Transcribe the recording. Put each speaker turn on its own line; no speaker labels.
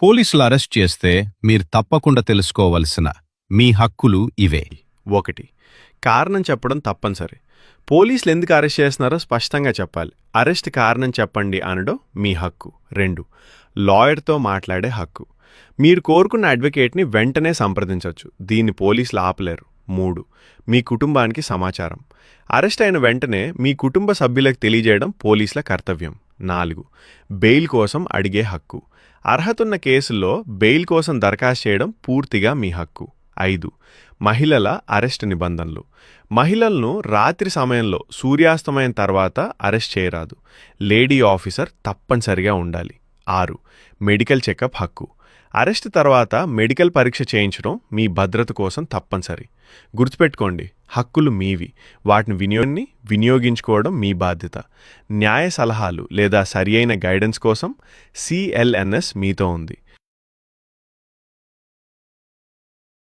పోలీసులు అరెస్ట్ చేస్తే మీరు తప్పకుండా తెలుసుకోవలసిన మీ హక్కులు ఇవే.
1. కారణం చెప్పడం తప్పనిసరి. పోలీసులు ఎందుకు అరెస్ట్ చేస్తున్నారో స్పష్టంగా చెప్పాలి. అరెస్ట్ కారణం చెప్పండి అనడం మీ హక్కు. 2. లాయర్తో మాట్లాడే హక్కు. మీరు కోరుకున్న అడ్వకేట్ని వెంటనే సంప్రదించవచ్చు. దీన్ని పోలీసులు ఆపలేరు. 3. మీ కుటుంబానికి సమాచారం. అరెస్ట్ అయిన వెంటనే మీ కుటుంబ సభ్యులకు తెలియజేయడం పోలీసుల కర్తవ్యం. 4. బెయిల్ కోసం అడిగే హక్కు. అర్హతున్న కేసుల్లో బెయిల్ కోసం దరఖాస్తు చేయడం పూర్తిగా మీ హక్కు. 5. మహిళల అరెస్ట్ నిబంధనలు. మహిళలను రాత్రి సమయంలో సూర్యాస్తమయం తర్వాత అరెస్ట్ చేయరాదు. లేడీ ఆఫీసర్ తప్పనిసరిగా ఉండాలి. 6. మెడికల్ చెకప్ హక్కు. అరెస్ట్ తర్వాత మెడికల్ పరీక్ష చేయించడం మీ భద్రత కోసం తప్పనిసరి. గుర్తుపెట్టుకోండి, హక్కులు మీవి. వాటిని వినియోగించుకోవడం మీ బాధ్యత. న్యాయ సలహాలు లేదా సరియైన గైడెన్స్ కోసం CLNS మీతో ఉంది.